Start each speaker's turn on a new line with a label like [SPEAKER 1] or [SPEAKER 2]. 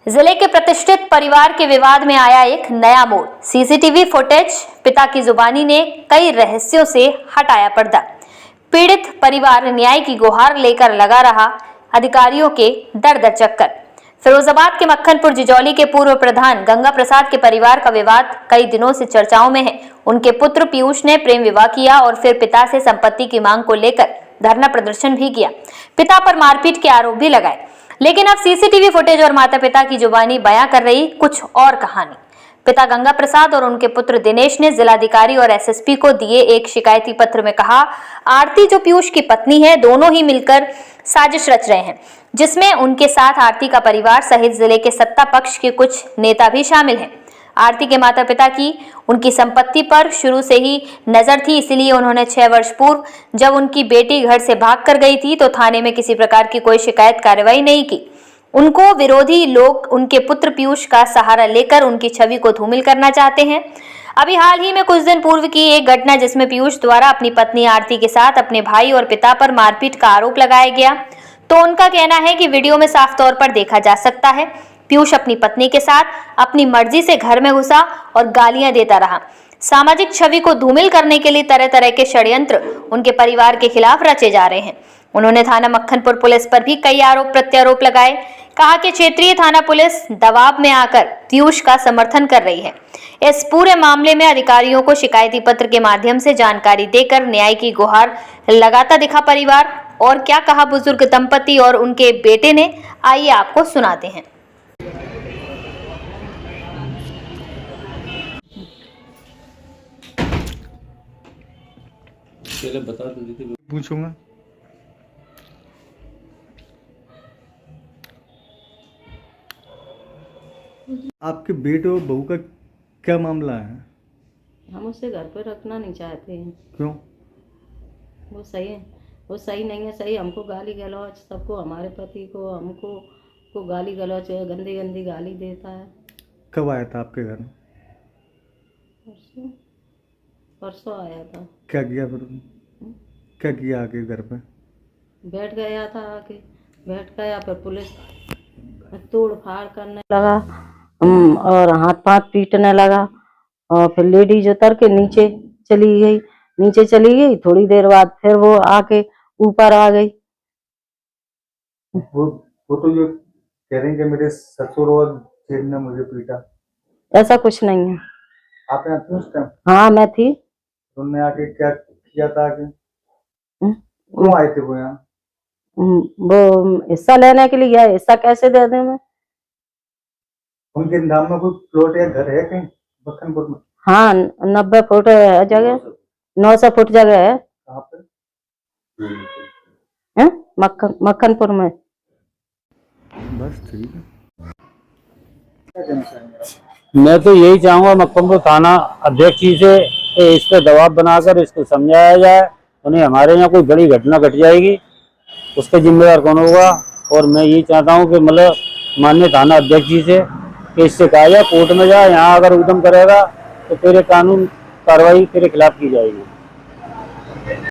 [SPEAKER 1] जिले के प्रतिष्ठित परिवार के विवाद में आया एक नया मोड़। सीसीटीवी फुटेज पिता की जुबानी ने कई रहस्यों से हटाया पर्दा। पीड़ित परिवार न्याय की गुहार लेकर लगा रहा अधिकारियों के दर दर चक्कर। फिरोजाबाद के मक्खनपुर जिजौली के पूर्व प्रधान गंगा प्रसाद के परिवार का विवाद कई दिनों से चर्चाओं में है। उनके पुत्र पीयूष ने प्रेम विवाह किया और फिर पिता से संपत्ति की मांग को लेकर धरना प्रदर्शन भी किया। पिता पर मारपीट के आरोप भी लगाए, लेकिन अब सीसीटीवी फुटेज और माता पिता की जुबानी बयां कर रही कुछ और कहानी। पिता गंगा प्रसाद और उनके पुत्र दिनेश ने जिलाधिकारी और एसएसपी को दिए एक शिकायती पत्र में कहा, आरती जो पीयूष की पत्नी है, दोनों ही मिलकर साजिश रच रहे हैं, जिसमें उनके साथ आरती का परिवार सहित जिले के सत्ता पक्ष के कुछ नेता भी शामिल हैं। आरती के माता पिता की उनकी संपत्ति पर शुरू से ही नजर थी, इसलिए उन्होंने 6 वर्ष पूर्व जब उनकी बेटी घर से भाग कर गई थी तो थाने में किसी प्रकार की कोई शिकायत कार्रवाई नहीं की। उनको विरोधी लोग उनके पुत्र पीयूष का सहारा लेकर उनकी छवि को धूमिल करना चाहते हैं। अभी हाल ही में कुछ दिन पूर्व की एक घटना जिसमें पीयूष द्वारा अपनी पत्नी आरती के साथ अपने भाई और पिता पर मारपीट का आरोप लगाया गया, तो उनका कहना है कि वीडियो में साफ तौर पर देखा जा सकता है पीयूष अपनी पत्नी के साथ अपनी मर्जी से घर में घुसा और गालियां देता रहा। सामाजिक छवि को धूमिल करने के लिए तरह तरह के षड्यंत्र उनके परिवार के खिलाफ रचे जा रहे हैं। उन्होंने थाना मक्खनपुर पुलिस पर भी कई आरोप प्रत्यारोप लगाए। कहा कि क्षेत्रीय थाना पुलिस दबाव में आकर पीयूष का समर्थन कर रही है। इस पूरे मामले में अधिकारियों को शिकायती पत्र के माध्यम से जानकारी देकर न्याय की गुहार लगाता दिखा परिवार। और क्या कहा बुजुर्ग दंपति और उनके बेटे ने, आइए आपको सुनाते हैं।
[SPEAKER 2] पहले बता दो,
[SPEAKER 3] पूछूंगा। आपके बेटे और बहू का क्या मामला है?
[SPEAKER 4] हम उसे घर पर रखना नहीं चाहते हैं।
[SPEAKER 3] क्यों?
[SPEAKER 4] वो सही नहीं है। सही हमको गाली गलौज, सबको, हमारे पति को, हमको को गाली गलौज, गंदी गंदी गाली देता है।
[SPEAKER 3] कब आया था आपके घर?
[SPEAKER 4] परसों आया था।
[SPEAKER 3] क्या किया फिर? क्या किया आके घर पे?
[SPEAKER 4] बैठ गया था, आके बैठ गया, फिर पुलिस तोड़ फाड़ करने लगा और हाथ पाथ पीटने लगा। और फिर लेडीज उतर के नीचे चली गई। थोड़ी देर बाद फिर वो आके ऊपर आ गई।
[SPEAKER 3] वो तो जो कह रहे हैं कि मेरे ससुर और जेठ ने मुझे पीटा।
[SPEAKER 4] ऐसा कुछ नहीं है।
[SPEAKER 3] आप यहाँ थी उस टाइम?
[SPEAKER 4] हाँ, मैं थी।
[SPEAKER 3] उन्होंने आके क्या किया था? आके क्यों आए थे वो यहाँ?
[SPEAKER 4] वो हिस्सा लेने के लिए आए। हिस्सा कैसे दे दें मैं?
[SPEAKER 3] उनके नाम में कोई प्लॉट या घर है कहीं मक्खनपुर में?
[SPEAKER 4] हाँ, 90 फुट जगह, 900 फुट जगह है।
[SPEAKER 3] कहाँ पे?
[SPEAKER 4] मक्खनपुर में।
[SPEAKER 3] बस ठीक है।
[SPEAKER 2] मैं तो यही चाहूंगा मक्खनपुर थाना अध्यक्ष जी से इस पे दबाव बनाकर इसको समझाया जाए। उन्हें हमारे यहाँ कोई बड़ी घटना घट जाएगी, उसका जिम्मेदार कौन होगा। और मैं यही चाहता हूँ कि मतलब माननीय थाना अध्यक्ष जी से कि इससे कहा जाए कोर्ट में जाए, यहाँ अगर उद्यम करेगा तो तेरे कानून कार्रवाई तेरे खिलाफ की जाएगी।